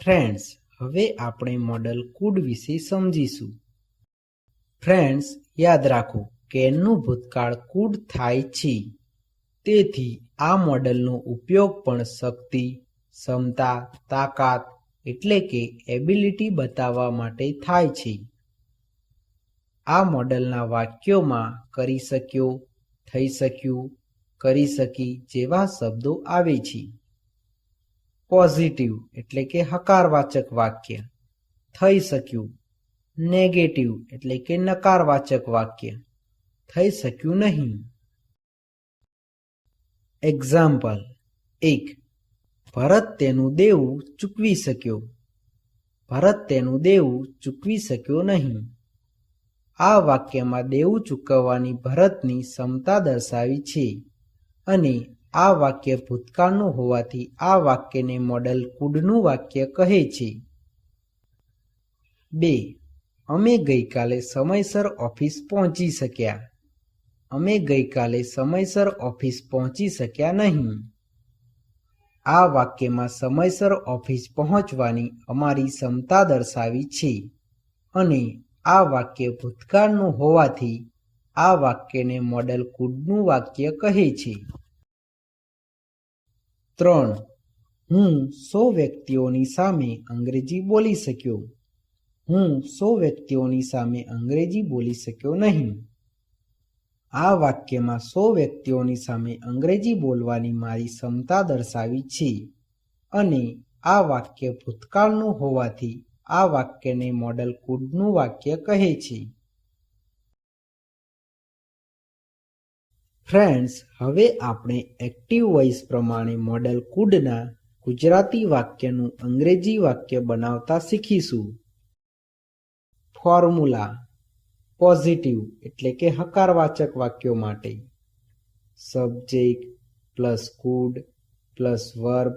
Friends, હવે આપણે model food વિશે સમજીશું. ફ્રેન્ડ્સ, યાદ રાખો કેનનું ભૂતકાળ કુડ થાય છે. તેથી આ મોડલનો ઉપયોગ પણ શક્તિ, ક્ષમતા, તાકાત એટલે કે એબિલિટી બતાવવા માટે થાય છે. આ મોડલના વાક્યોમાં કરી શક્યો, થઈ શક્યું, કરી શકી જેવા શબ્દો આવે છે. પોઝિટિવ એટલે કે હકારવાચક વાક્ય, થઈ શક્યું. નેગેટિવ એટલે કે નકારવાચક વાક્ય, થઈ શક્યું નહીં. એક્ઝામ્પલ 1. ભરત તેનું દેવું ચૂકવી શક્યો. ભરત તેનું દેવું ચૂકવી શક્યો નહીં. આ વાક્યમાં દેવું ચૂકવવાની ભરતની ક્ષમતા દર્શાવી છે અને આ વાક્ય ભૂતકાળનું હોવાથી આ વાક્યને મોડલ કુડનું વાક્ય કહે છે. 2. અમે ગઈકાલે સમયસર ઓફિસ પહોંચી શક્યા. અમે ગઈકાલે સમયસર ઓફિસ પહોંચી શક્યા નહીં. આ વાક્યમાં સમયસર ઓફિસ પહોંચવાની અમારી ક્ષમતા દર્શાવી છે અને આ વાક્ય ભૂતકાળનું હોવાથી આ વાક્યને મોડલ કુડનું વાક્ય કહે છે. 3. હું 100 વ્યક્તિઓની સામે અંગ્રેજી બોલી શક્યો. હું 100 વ્યક્તિઓની સામે અંગ્રેજી બોલી શક્યો નહીં. આ વાક્યમાં 100 વ્યક્તિઓની સામે અંગ્રેજી બોલવાની મારી ક્ષમતા દર્શાવી છે અને આ વાક્ય ભૂતકાળનું હોવાથી આ વાક્યને મોડલ કુડનું વાક્ય કહે છે. ફ્રેન્ડ્સ, હવે આપણે એક્ટિવ વોઇસ પ્રમાણે મોડલ કુડના ગુજરાતી વાક્યનું અંગ્રેજી વાક્ય બનાવતા શીખીશું. ફોર્મ્યુલા. પોઝિટિવ એટલે કે હકારવાચક વાક્યો માટે subject plus could plus verb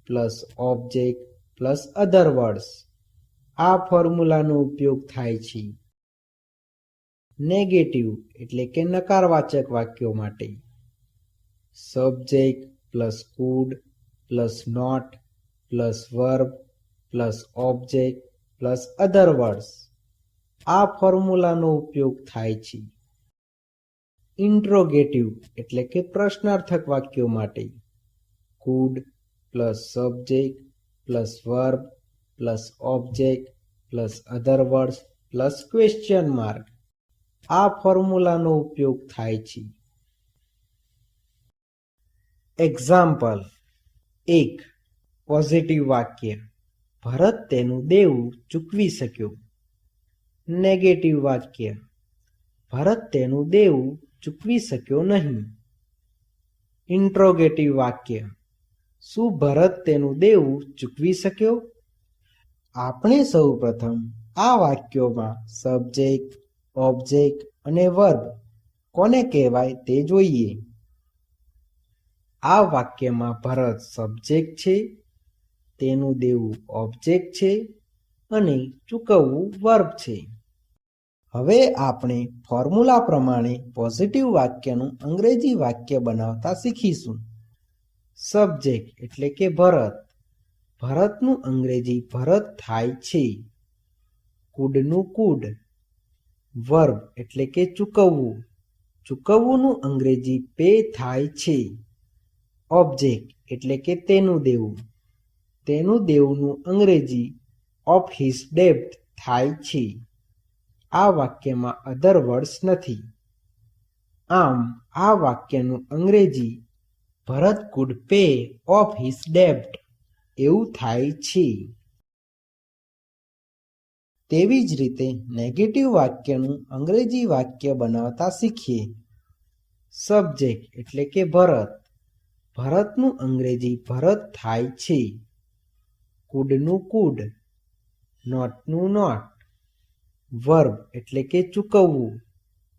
plus object plus other words. આ ફોર્મ્યુલાનો ઉપયોગ થાય છે. નેગેટિવ એટલે કે નકારવાચક વાક્યો માટે subject plus could plus not plus verb plus object plus other words. આ ફોર્મ્યુલાનો ઉપયોગ થાય છે. ઇન્ટ્રોગેટિવ એટલે કે પ્રશ્નાર્થક વાક્યો માટે could plus subject plus verb plus object plus other words plus question mark. આ ફોર્મ્યુલાનો ઉપયોગ થાય છે. એક્ઝામ્પલ 1. પોઝિટિવ વાક્ય ભરત તેનું દેવું ચૂકવી શક્યો. નેગેટિવ વાક્ય ભરત તેનું દેવું ચૂકવી શક્યો નહીં. ઇન્ટ્રોગેટિવ વાક્ય શું ભરત તેનું દેવું ચૂકવી શક્યો? આપણે સૌપ્રથમ આ વાક્યોમાં સબ્જેક્ટ, ઓબ્જેક્ટ અને વર્બ કોને કહેવાય તે જોઈએ. આ વાક્યમાં ભરત સબ્જેક્ટ છે, તેનું દેવું ઓબ્જેક્ટ છે અને ચૂકવવું વર્બ છે. હવે આપણે ફોર્મ્યુલા પ્રમાણે પોઝિટિવ વાક્યનું અંગ્રેજી વાક્ય બનાવતા શીખીશું. સબ્જેક્ટ એટલે કે ભરત. ભરતનું અંગ્રેજી ભરત થાય છે. કુડનું કુડ. વર્બ એટલે કે ચૂકવવું. ચૂકવવુંનું અંગ્રેજી પે થાય છે. ઓબ્જેક્ટ એટલે કે તેનું દેવું. તેનું દેવુંનું અંગ્રેજી ઓફ હિઝ ડેબ્ટ થાય છે. આ વાક્યમાં અધર વર્ડ્સ નથી. આમ આ વાક્યનું અંગ્રેજી Bharat food pay off his ડેબ્ટ એવું થાય છે. તેવી જ રીતે નેગેટિવ વાક્યનું અંગ્રેજી વાક્ય બનાવતા શીખીએ. સબ્જેક્ટ એટલે કે ભરત. ભરતનું અંગ્રેજી ભરત થાય છે. કુડનું કુડ. નોટનું નોટ. વર્બ એટલે કે ચૂકવવું.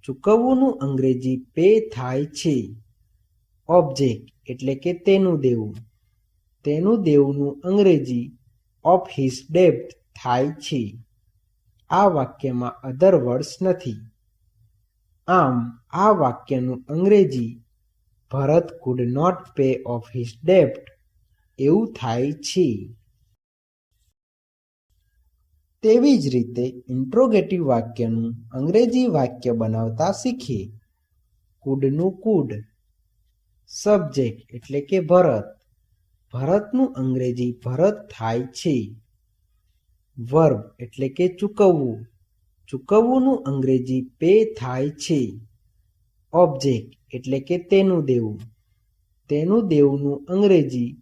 ચૂકવવુંનું અંગ્રેજી પે થાય છે. ઓબ્જેક્ટ એટલે કે તેનું દેવું. તેનું દેવુંનું અંગ્રેજી ઓફ હિઝ ડેબ્ટ થાય છે. આ વાક્યમાં અધર વર્ડ્સ નથી. આમ આ વાક્યનું અંગ્રેજી Bharat could not pay off his ડેબ્ટ એવું થાય છે. તેવી જ રીતે ઇન્ટ્રોગેટિવ વાક્યનું અંગ્રેજી વાક્ય બનાવતા શીખીએ. કુડનું કુડ. સબ્જેક્ટ એટલે કે ભરત. ભરતનું અંગ્રેજી ભરત થાય છે. વર્બ એટલે કે ચૂકવવું. ચૂકવવુંનું અંગ્રેજી પે થાય છે. ઓબ્જેક્ટ એટલે કે તેનું દેવું. તેનું દેવુંનું અંગ્રેજી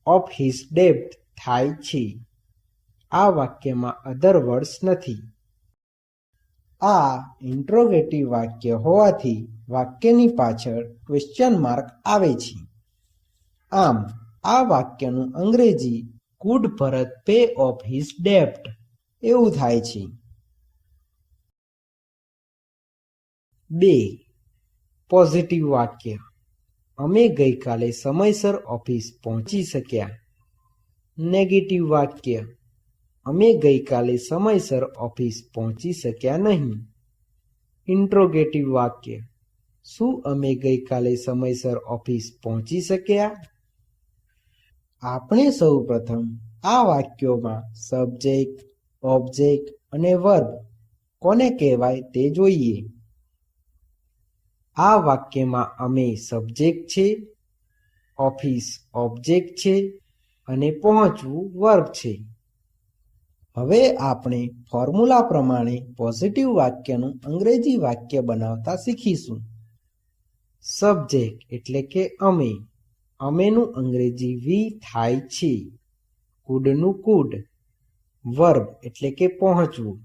ઓફ હિઝ ડેબ્ટ થાય છે. આ વાક્યમાં અધર વર્ડ્સ નથી. આ ઇન્ટ્રોગેટિવ વાક્ય હોવાથી વાક્યની પાછળ ક્વેશ્ચન માર્ક આવે છે. આમ આ વાક્યનું અંગ્રેજી could Bharat pay off his ડેબ્ટ એવું થાય છે. 2. પોઝિટિવ વાક્ય. અમે ગઈકાલે સમયસર ઓફિસ પહોંચી શક્યા. નેગેટિવ વાક્ય. અમે ગઈકાલે સમયસર ઓફિસ પહોંચી શક્યા નહીં. ઇન્ટ્રોગેટિવ વાક્ય. શું અમે ગઈકાલે સમયસર ઓફિસ પહોંચી શક્યા? આપણે સૌ પ્રથમ આ વાક્યોમાં સબ્જેક્ટ, ઓબ્જેક્ટ અને વર્બ કોને કહેવાય તે જોઈએ. આ વાક્યમાં અમે સબ્જેક્ટ છે, ઓફિસ ઓબ્જેક્ટ છે અને પહોંચવું વર્બ છે. હવે આપણે ફોર્મ્યુલા પ્રમાણે પોઝિટિવ વાક્યનું અંગ્રેજી વાક્ય બનાવતા શીખીશું. સબ્જેક્ટ એટલે કે અમે. અમેનું અંગ્રેજી વી થાય છે. કુડનું કુડ. વર્બ એટલે કે પહોંચવું.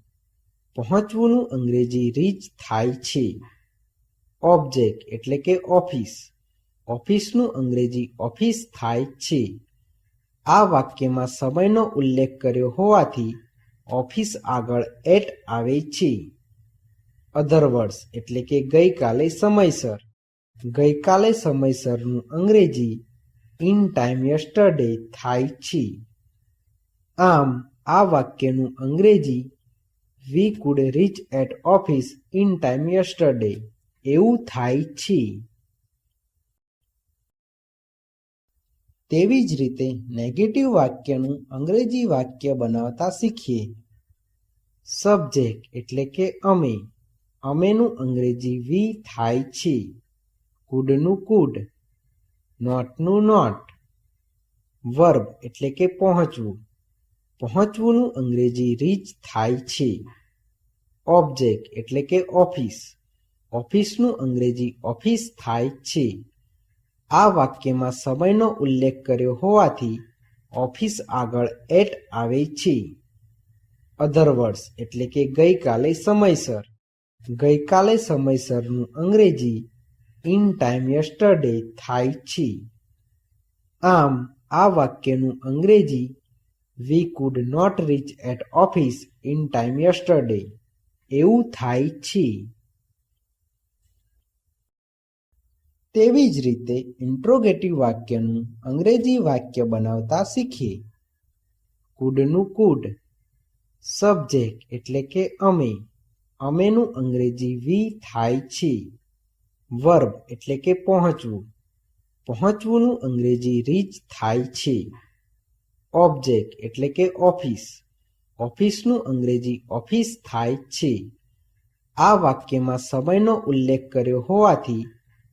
પહોંચવુંનું અંગ્રેજી રીચ થાય છે. ઓબ્જેક્ટ એટલે કે ઓફિસ. ઓફિસનું અંગ્રેજી ઓફિસ થાય છે. આ વાક્યમાં સમયનો ઉલ્લેખ કર્યો હોવાથી ઓફિસ આગળ એટ આવે છે. અધર વર્ડ્સ એટલે કે ગઈકાલે સમયસર. ગઈકાલે સમયસરનું અંગ્રેજી ઇન ટાઈમ યસ્ટરડે થાય છે. આમ આ વાક્યનું અંગ્રેજી we could reach at office in time yesterday એવું થાય છે. તેવી જ રીતે નેગેટિવ વાક્યનું અંગ્રેજી વાક્ય બનાવતા શીખીએ. સબ્જેક્ટ એટલે કે અમે. અમેનું અંગ્રેજી વી થાય છે. કુડનું કુડ. નોટનું નોટ. વર્બ એટલે કે પહોંચવું. પહોંચવુંનું અંગ્રેજી રીચ થાય છે. ઓબ્જેક્ટ એટલે કે ઓફિસ. ઓફિસનું અંગ્રેજી ઓફિસ થાય છે. આ વાક્યમાં સમયનો ઉલ્લેખ કર્યો હોવાથી ઓફિસ આગળ એટ આવે છે. અધર વર્ડ્સ એટલે કે ગઈકાલે સમયસર. ગઈકાલે સમયસરનું અંગ્રેજી ઇન ટાઈમ યસ્ટરડે થાય છે. આમ આ વાક્યનું અંગ્રેજી we could not reach at office in time yesterday એવું થાય છે. તેવી જ રીતે ઇન્ટ્રોગેટિવ વાક્યનું અંગ્રેજી વાક્ય બનાવતા શીખીએ. કુડનું કુડ. સબ્જેક્ટ એટલે કે અમે. અમેનું અંગ્રેજી વી થાય છે. વર્બ એટલે કે પહોંચવું. પહોંચવુંનું અંગ્રેજી રીચ થાય છે. ઓબ્જેક્ટ એટલે કે ઓફિસ. ઓફિસનું અંગ્રેજી ઓફિસ થાય છે. આ વાક્યમાં સમયનો ઉલ્લેખ કર્યો હોવાથી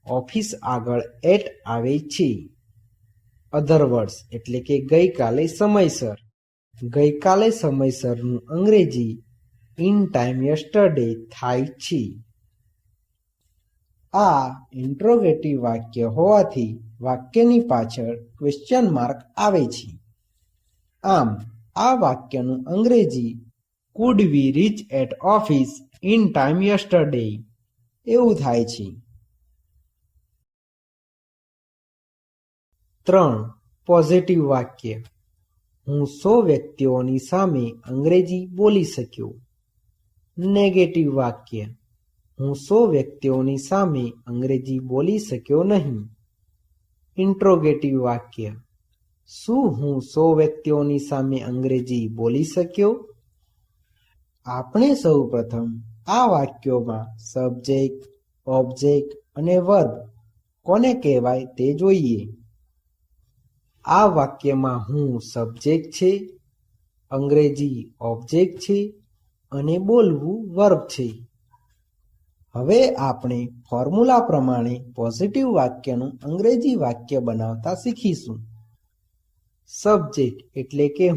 ઓફિસ આગળ એટ આવે છે. અધર વર્ડ્સ એટલે કે ગઈકાલે સમયસર. ગઈકાલે સમયસરનું અંગ્રેજી ઇન ટાઈમ યસ્ટરડે થાય છે. આ ઇન્ટ્રોગેટિવ વાક્ય હોવાથી વાક્યની પાછળ ક્વેશ્ચન માર્ક આવે છે. આમ આ વાક્યનું અંગ્રેજી could we reach at office in time yesterday એવું થાય છે. 3. પોઝિટિવ વાક્ય. હું 100 વ્યક્તિઓની સામે અંગ્રેજી બોલી શક્યો. નેગેટિવ વાક્ય. હું 100 વ્યક્તિઓની સામે અંગ્રેજી બોલી શક્યો નહીં. ઇન્ટ્રોગેટિવ વાક્ય. શું હું 100 વ્યક્તિઓની સામે અંગ્રેજી બોલી શક્યો? આપણે સૌ પ્રથમ આ વાક્યોમાં સબ્જેક્ટ, ઓબ્જેક્ટ અને વર્બ કોને કહેવાય તે જોઈએ. આ વાક્યમાં હું સબ્જેક્ટ છે અંગ્રેજી ઓબ્જેક્ટ છે અને બોલવું વર્બ છે. હવે આપણે ફોર્મ્યુલા પ્રમાણે પોઝિટિવ વાક્યનું અંગ્રેજી વાક્ય બનાવતા શીખીશું. સબ્જેક્ટ એટલે કે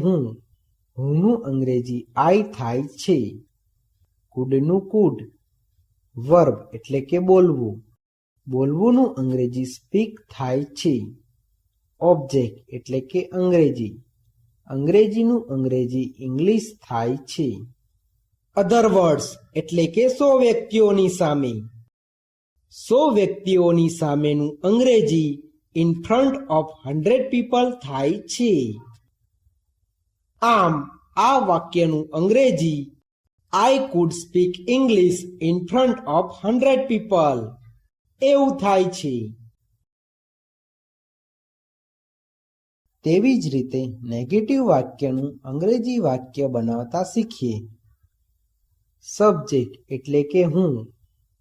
હુંનું અંગ્રેજી આઈ થાય છે. કુડનું કુડ. વર્બ એટલે કે બોલવુંનું અંગ્રેજી સ્પીક થાય છે. ઓબ્જેક્ટ એટલે કે અંગ્રેજીનું અંગ્રેજી ઇંગ્લિશ થાય છે. અધર વર્ડ્સ એટલે કે 100 વ્યક્તિઓની સામે. 100 વ્યક્તિઓની સામેનું અંગ્રેજી ઇન ફ્રન્ટ ઓફ 100 પીપલ થાય છે. આમ આ વાક્યનું અંગ્રેજી I food speak English in front of 100 people એવું થાય છે. તેવી જ રીતે નેગેટિવ વાક્યનું અંગ્રેજી વાક્ય બનાવતા શીખીએ. સબ્જેક્ટ એટલે કે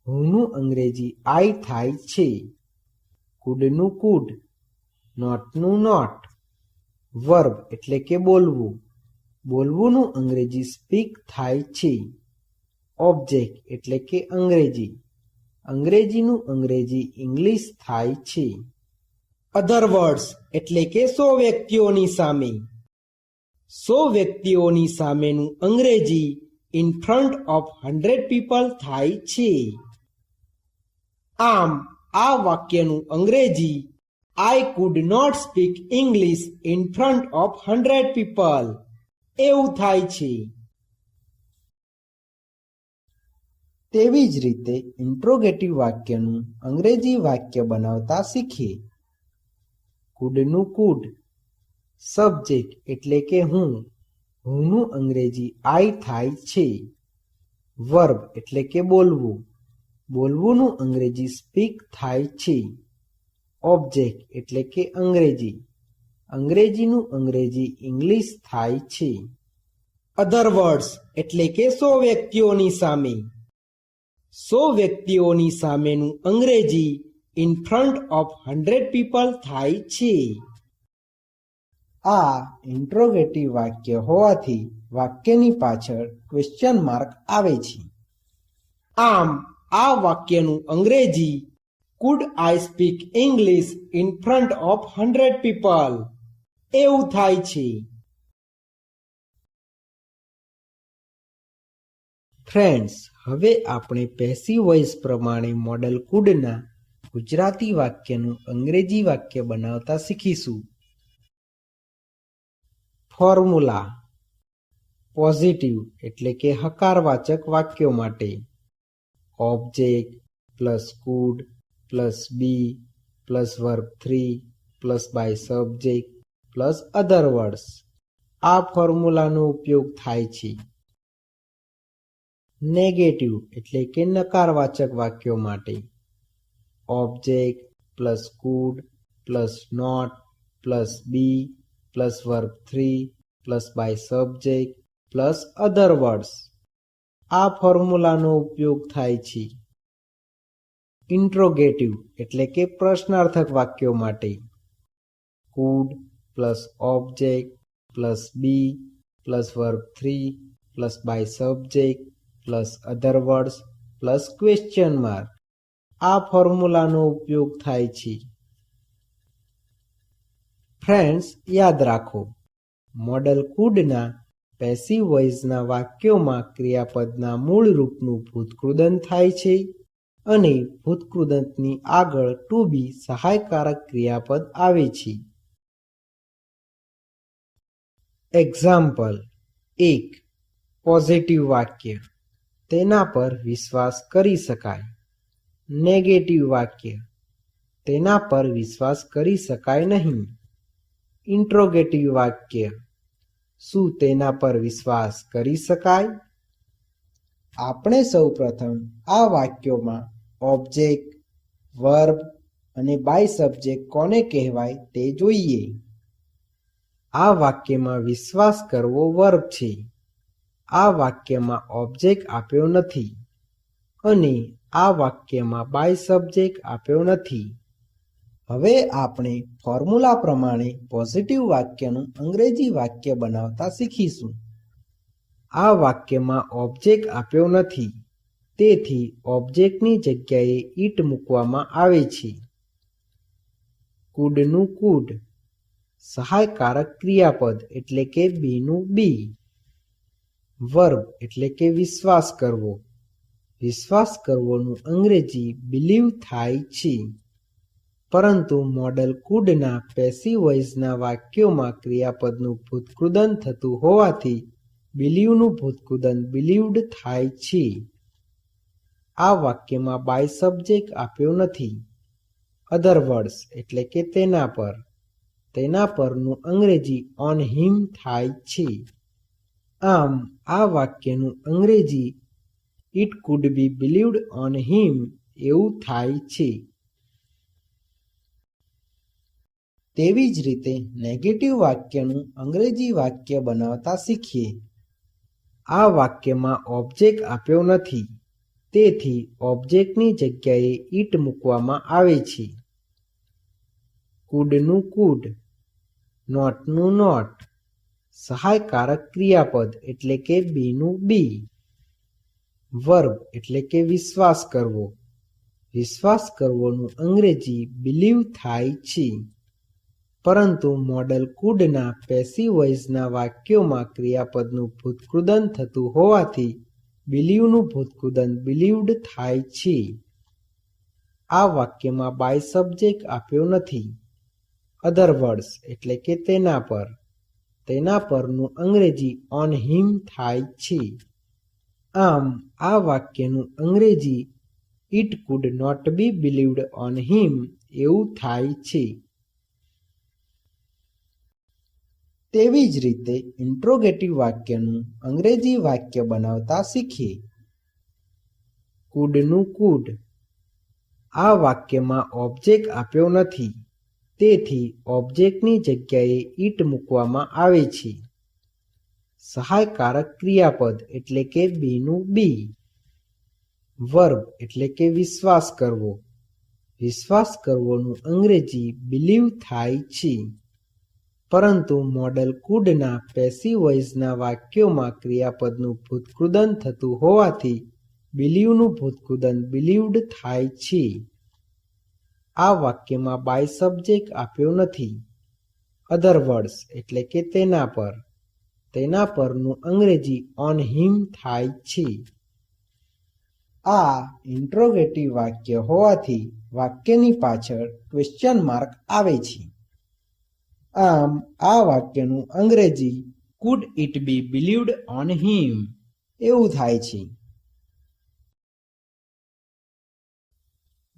હુંનું અંગ્રેજી આઈ થાય છે. કુડનું કુડ. નોટનું નોટ. વર્બ એટલે કે બોલવુંનું અંગ્રેજી સ્પીક થાય છે. ઓબ્જેક્ટ એટલે કે અંગ્રેજીનું અંગ્રેજી ઇંગ્લિશ થાય છે. અધર વર્ડ્સ એટલે કે 100 વ્યક્તિઓની સામે. 100 વ્યક્તિઓની સામેનું અંગ્રેજી ઇન ફ્રન્ટ ઓફ 100 પીપલ થાય છે. આમ આ વાક્યનું અંગ્રેજી I could not speak English in front of 100 people એવું થાય છે. તેવી જ રીતે ઇન્ટ્રોગેટિવ વાક્યનું અંગ્રેજી વાક્ય બનાવતા શીખીએ. કુડનું કુડ. સબ્જેક્ટ એટલે કે હુંનું અંગ્રેજી આઈ થાય છે. વર્બ એટલે કે બોલવુંનું અંગ્રેજી સ્પીક થાય છે. ઓબ્જેક્ટ એટલે કે અંગ્રેજીનું અંગ્રેજી ઇંગ્લિશ થાય છે. અધર વર્ડ્સ એટલે કે 100 વ્યક્તિઓની સામે. 100 વ્યક્તિઓની સામેનું અંગ્રેજી ઇન ફ્રન્ટ ઓફ 100 પીપલ થાય છે. આ ઇન્ટ્રોગેટિવ વાક્ય હોવાથી વાક્યની પાછળ ક્વેશ્ચન માર્ક આવે છે. આમ આ વાક્યનું અંગ્રેજી food I speak English in front of 100 people એવું થાય છે. ફ્રેન્ડ્સ, હવે આપણે પેસિવ વોઇસ પ્રમાણે મોડલ કુડના ગુજરાતી વાક્યનું અંગ્રેજી વાક્ય બનાવતા શીખીશું. ફોર્મ્યુલા. પોઝિટિવ એટલે કે હકારવાચક વાક્યો માટે object plus could plus be plus verb 3 plus by subject plus other words. આ ફોર્મ્યુલાનો ઉપયોગ થાય છે. નેગેટિવ એટલે કે નકારવાચક વાક્યો માટે object plus could plus not plus be plus verb 3 plus by subject plus other words. આ ફોર્મ્યુલાનો ઉપયોગ થાય છે. ઇન્ટ્રોગેટિવ એટલે કે પ્રશ્નાર્થક વાક્યો માટે could plus object plus be plus verb 3 plus by subject plus other words plus question mark. આ ફોર્મ્યુલાનો ઉપયોગ થાય છે. ફ્રેન્ડ્સ, યાદ રાખો, મોડલ કુડના પેસિવ વોઇસના વાક્યોમાં ક્રિયાપદના મૂળ રૂપનું ભૂતકૃદંત થાય છે અને ભૂતકૃદંતની આગળ ટુ બી સહાયકારક ક્રિયાપદ આવે છે. એક્ઝામ્પલ 1. પોઝિટિવ વાક્ય. તેના પર વિશ્વાસ કરી શકાય. નેગેટિવ વાક્ય. તેના પર વિશ્વાસ કરી શકાય નહીં. ઇન્ટ્રોગેટિવ વાક્ય. શું તેના પર વિશ્વાસ કરી શકાય? આપણે સૌપ્રથમ આ વાક્યોમાં ઓબ્જેક્ટ, વર્બ અને બાય સબ્જેક્ટ કોને કહેવાય તે જોઈએ. આ વાક્યમાં વિશ્વાસ કરવો વર્બ છે. આ વાક્યમાં ઓબ્જેક્ટ આપ્યો નથી અને આ વાક્યમાં બાય સબ્જેક્ટ આપ્યો નથી. હવે આપણે ફોર્મ્યુલા પ્રમાણે પોઝિટિવ વાક્યનું અંગ્રેજી વાક્ય બનાવતા શીખીશું. આ વાક્યમાં ઓબ્જેક્ટ આપ્યો નથી, તેથી ઓબ્જેક્ટની જગ્યાએ ઈટ મૂકવામાં આવે છે. કુડનું કુડ, સહાયકારક ક્રિયાપદ એટલે કે બીનું બી. વર્બ એટલે કે વિશ્વાસ કરવો. વિશ્વાસ કરવોનું અંગ્રેજી બિલીવ થાય છે. પરંતુ મોડલ કુડના પેસિવ વોઇસના વાક્યોમાં ક્રિયાપદનું ભૂતકૃદન થતું હોવાથી બિલીવનું ભૂતકૃદન બિલીવ્ડ થાય છે. આ વાક્યમાં બાય સબ્જેક્ટ આપ્યો નથી. અધર વર્ડ્સ એટલે કે તેના પર. તેના પરનું અંગ્રેજી ઓન હિમ થાય છે. આમ આ વાક્યનું અંગ્રેજી it could be believed on him એવું થાય છે. તેવી જ રીતે નેગેટિવ વાક્યનું અંગ્રેજી વાક્ય બનાવતા શીખીએ. આ વાક્યમાં ઓબ્જેક્ટ આપ્યો નથી, તેથી ઓબ્જેક્ટની જગ્યાએ ઈટ મૂકવામાં આવે છે. કુડનું કુડ, નોટનું નોટ, સહાયકારક ક્રિયાપદ એટલે કે બીનું બી. વર્બ એટલે કે વિશ્વાસ કરવો. વિશ્વાસ કરવોનું અંગ્રેજી બિલીવ થાય છે. પરંતુ મોડલ કુડના પેસિવ વોઇસના વાક્યોમાં ક્રિયાપદનું ભૂતકૃદન થતું હોવાથી બિલીવનું ભૂતકૃદન બિલીવ્ડ થાય છે. આ વાક્યમાં બાય સબ્જેક્ટ આપ્યો નથી. અધર વર્ડ્સ એટલે કે તેના પર. તેના પરનું અંગ્રેજી ઓન હિમ થાય છે. આમ આ વાક્યનું અંગ્રેજી it could not be believed on him એવું થાય છે. તેવી જ રીતે ઇન્ટ્રોગેટિવ વાક્યનું અંગ્રેજી વાક્ય બનાવતા શીખીએ. કુડનું કુડ. આ વાક્યમાં ઓબ્જેક્ટ આપ્યો નથી, તેથી ઓબ્જેક્ટની જગ્યાએ ઈટ મૂકવામાં આવે છે. સહાયકારક ક્રિયાપદ એટલે કે બીનું બી. વર્બ એટલે કે વિશ્વાસ કરવો. વિશ્વાસ કરવોનું અંગ્રેજી બિલીવ થાય છે. પરંતુ મોડલ કુડના પેસિવ વોઇસના વાક્યોમાં ક્રિયાપદનું ભૂતકૃદન થતું હોવાથી બિલીવનું ભૂતકૃદન બિલીવ્ડ થાય છે. આ વાક્યમાં બાય સબ્જેક્ટ આપ્યો નથી. અધર વર્ડ્સ એટલે કે તેના પર. તેના પરનું અંગ્રેજી ઓન હિમ થાય છે. આ ઇન્ટ્રોગેટિવ વાક્ય હોવાથી વાક્યની પાછળ ક્વેશ્ચન માર્ક આવે છે. આમ આ વાક્યનું અંગ્રેજી could it be believed on him એવું થાય છે.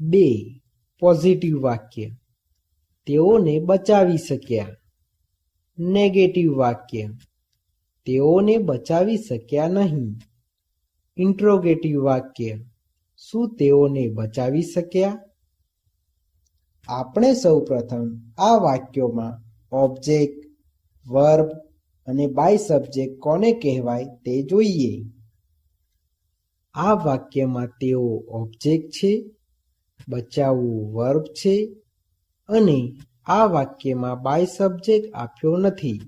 2. પોઝિટિવ વાક્ય. તેઓને બચાવી શક્યા. નેગેટિવ વાક્ય. તેઓને બચાવી શક્યા નહીં. ઇન્ટ્રોગેટિવ વાક્ય. શું તેઓને બચાવી શક્યા? આપણે સૌપ્રથમ આ વાક્યોમાં ઓબ્જેક્ટ, વર્બ અને બાય સબ્જેક્ટ કોને કહેવાય તે જોઈએ. આ વાક્યમાં તેઓ ઓબ્જેક્ટ છે, બચાવવું વર્બ છે અને આ વાક્યમાં બાય સબ્જેક્ટ આપ્યો નથી.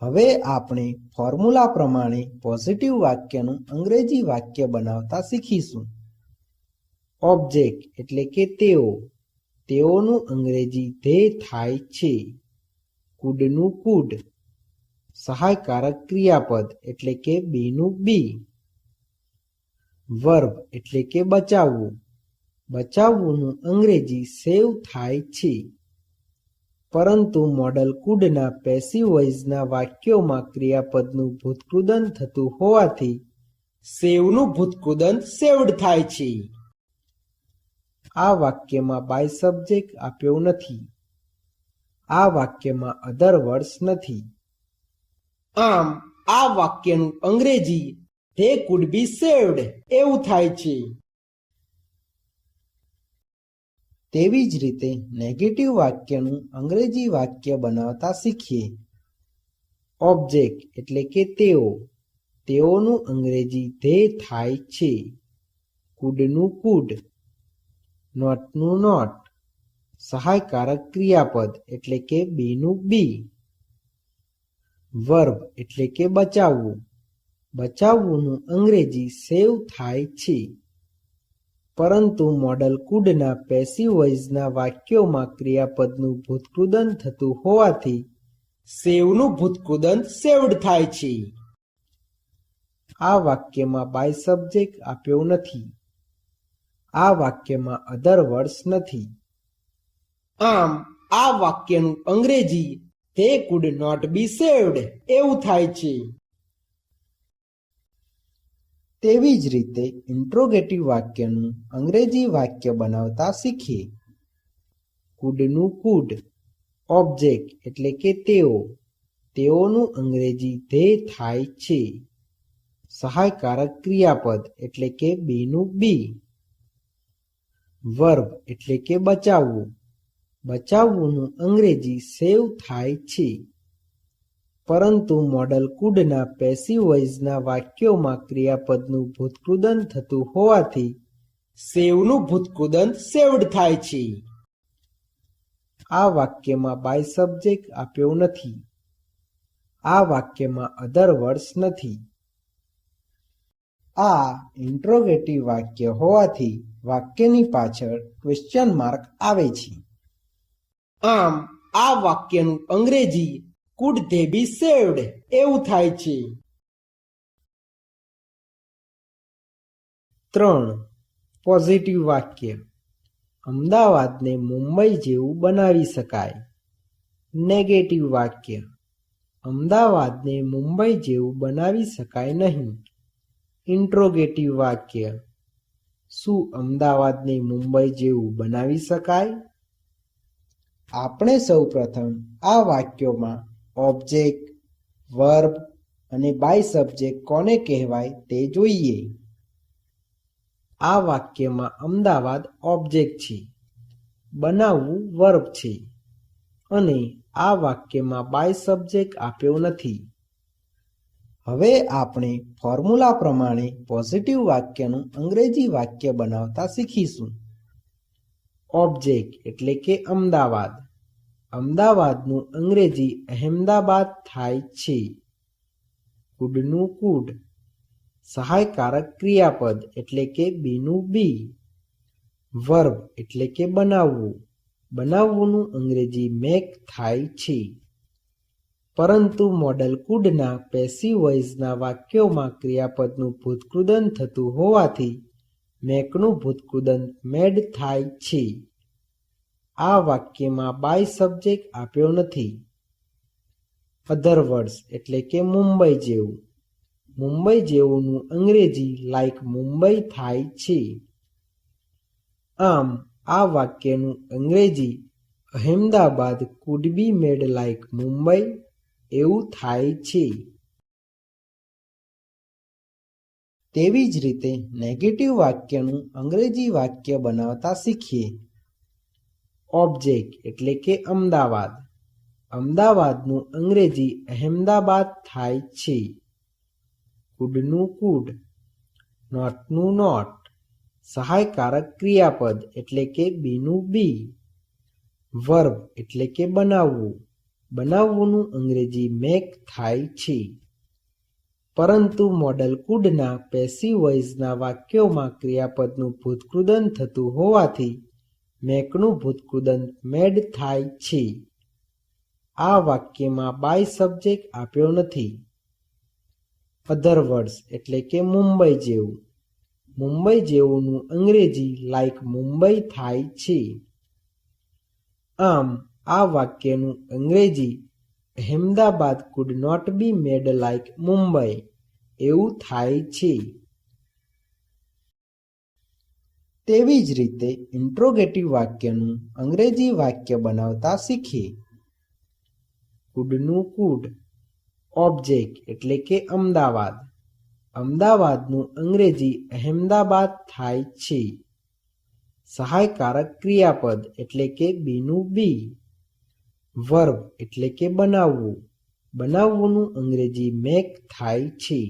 હવે આપણે ફોર્મ્યુલા પ્રમાણે પોઝિટિવ વાક્યનું અંગ્રેજી વાક્ય બનાવતા શીખીશું. ઓબ્જેક્ટ એટલે કે તેઓ. તેઓનું અંગ્રેજી ધે થાય છે. કુડનું કુડ. સહાયકારક ક્રિયાપદ એટલે કે બીનું બી. વર્બ એટલે કે બચાવવું. બચાવવુંનું અંગ્રેજી સેવ થાય છે. પરંતુ મોડલ કુડના પેસિવ વોઇસના વાક્યોમાં ક્રિયાપદનું ભૂતકૃદન થતું હોવાથી સેવનું ભૂતકૃદન સેવ્ડ થાય છે. આ વાક્યમાં બાય સબ્જેક્ટ આપ્યો નથી. આ વાક્યમાં અધર વર્ડ્સ નથી. આમ આ વાક્યનું અંગ્રેજી ધે કુડ બી સેવ્ડ એવું થાય છે. તેવી જ રીતે નેગેટિવ વાક્યનું અંગ્રેજી વાક્ય બનાવતા શીખીએ. ઓબ્જેક્ટ એટલે કે તેઓ. તેઓનું અંગ્રેજી ધે થાય છે. કુડનું કુડ. નોટનું નોટ. સહાયકારક ક્રિયાપદ એટલે કે બીનું બી. વર્બ એટલે કે બચાવવું. બચાવવુંનું અંગ્રેજી સેવ થાય છે. પરંતુ મોડલ કુડના પેસિવ વોઇસના વાક્યોમાં ક્રિયાપદનું ભૂતકૃદંત થતું હોવાથી સેવનું ભૂતકૃદંત સેવ્ડ થાય છે. આ વાક્યમાં બાય સબ્જેક્ટ આપ્યો નથી. આ વાક્યમાં અધર વર્ડ્સ નથી. આમ આ વાક્યનું અંગ્રેજી they could not be saved એવું થાય છે. તેવી જ રીતે ઇન્ટ્રોગેટિવ વાક્યનું અંગ્રેજી વાક્ય બનાવતા શીખીએ. કુડનું કુડ ઓબ્જેક્ટ એટલે કે તેઓ, તેઓનું અંગ્રેજી ધે થાય છે. સહાયકારક ક્રિયાપદ એટલે કે બીનું બી. વર્બ એટલે કે બચાવવું, બચાવવુંનું અંગ્રેજી સેવ થાય છે. પરંતુ મોડલ કુડના પેસિવ વોઇસના વાક્યોમાં ક્રિયાપદનું ભૂતકૃદંત થતું હોવાથી સેવનું ભૂતકૃદંત સેવ્ડ થાય છે. આ વાક્યમાં બાય સબ્જેક્ટ આપ્યો નથી. આ વાક્યમાં અધર વર્ડ્સ નથી. આ ઇન્ટ્રોગેટિવ વાક્ય હોવાથી વાક્યની પાછળ ક્વેશ્ચન માર્ક આવે છે. આમ આ વાક્યનું અંગ્રેજી could they be saved એવું થાય છે. 3. પોઝિટિવ વાક્ય. અમદાવાદને મુંબઈ જેવું બનાવી શકાય. નેગેટિવ વાક્ય. અમદાવાદને મુંબઈ જેવું બનાવી શકાય નહીં. ઇન્ટ્રોગેટિવ વાક્ય. શું અમદાવાદને મુંબઈ જેવું બનાવી શકાય? આપણે સૌપ્રથમ આ વાક્યોમાં ઓબ્જેક્ટ, વર્બ અને બાય સબ્જેક્ટ કોને કહેવાય તે જોઈએ. આ વાક્યમાં અમદાવાદ ઓબ્જેક્ટ છે, બનાવવું વર્બ છે અને આ વાક્યમાં બાય સબ્જેક્ટ આપ્યો નથી. હવે આપણે ફોર્મ્યુલા પ્રમાણે પોઝિટિવ વાક્યનું અંગ્રેજી વાક્ય બનાવતા શીખીશું. ઓબ્જેક્ટ એટલે કે અમદાવાદ. અમદાવાદનું અંગ્રેજી અહેમદાબાદ થાય છે. કુડનું કુડ સહાયકારક ક્રિયાપદ એટલે કે બીનું બી. વર્બ એટલે કે બનાવવું, બનાવવુંનું અંગ્રેજી મેક થાય છે. પરંતુ મોડલ કુડના પેસિવ વોઇસના વાક્યોમાં ક્રિયાપદનું ભૂતકૃદંત થતું હોવાથી મેકનું ભૂતકૃદંત મેડ થાય છે. આ વાક્યમાં બાય સબ્જેક્ટ આપ્યો નથી. અધર વર્ડ્સ એટલે કે મુંબઈ જેવું. મુંબઈ જેવુંનું અંગ્રેજી લાઈક મુંબઈ થાય છે. આમ આ વાક્યનું અંગ્રેજી અહેમદાબાદ કુડ બી મેડ લાઈક મુંબઈ એવું થાય છે. તેવી જ રીતે નેગેટિવ વાક્યનું અંગ્રેજી વાક્ય બનાવતા શીખીએ. ઓબ્જેક્ટ એટલે કે અમદાવાદ. અમદાવાદનું અંગ્રેજી અહેમદાબાદ થાય છે. કુડનું કુડ, નોટનું નોટ સહાયકારક ક્રિયાપદ એટલે કે બીનું બી. વર્બ એટલે કે બનાવવું, બનાવવુંનું અંગ્રેજી મેક થાય છે. પરંતુ મોડલ કુડના પેસિવ વોઇસના વાક્યોમાં ક્રિયાપદનું ભૂતકૃદંત થતું હોવાથી મેકનું ભૂતકૃદંત મેડ થાય છે. આ વાક્યમાં બાય સબ્જેક્ટ આપ્યો નથી. અધર વર્ડ્સ એટલે કે મુંબઈ જેવું. મુંબઈ જેવુંનું અંગ્રેજી લાઈક મુંબઈ થાય છે. આમ આ વાક્યનું અંગ્રેજી Ahmedabad could not be made like Mumbai એવું થાય છે. તેવી જ રીતે ઇન્ટ્રોગેટિવ વાક્યનું અંગ્રેજી વાક્ય બનાવતા શીખીએ. કુડનું કુડ ઓબ્જેક્ટ એટલે કે અમદાવાદ. અમદાવાદનું અંગ્રેજી અહેમદાબાદ થાય છે. સહાયકારક ક્રિયાપદ એટલે કે બીનું બી. વર્બ એટલે કે બનાવવું, બનાવવુંનું અંગ્રેજી મેક થાય છે.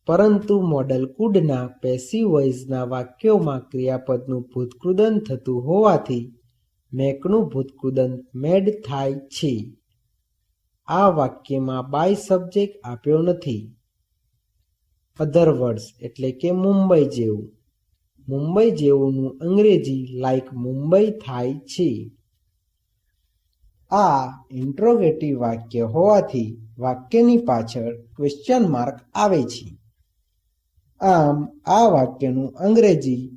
પરંતુ મોડલ કુડના પેસિવ વોઇસના વાક્યોમાં ક્રિયાપદનું ભૂતકૃદંત થતું હોવાથી મેકનું ભૂતકૃદંત મેડ થાય છે. આ વાક્યમાં બાય સબ્જેક્ટ આપ્યો નથી. અધર વર્ડ્સ એટલે કે મુંબઈ જેવું. મુંબઈ જેવુંનું અંગ્રેજી લાઈક મુંબઈ થાય છે. આ ઇન્ટ્રોગેટિવ વાક્ય હોવાથી વાક્યની પાછળ ક્વેશ્ચન માર્ક આવે છે. આમ આ વાક્યનું અંગ્રેજી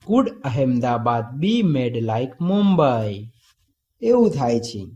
કુડ અહેમદાબાદ બી મેડ લાઈક મુંબઈ એવું થાય છે.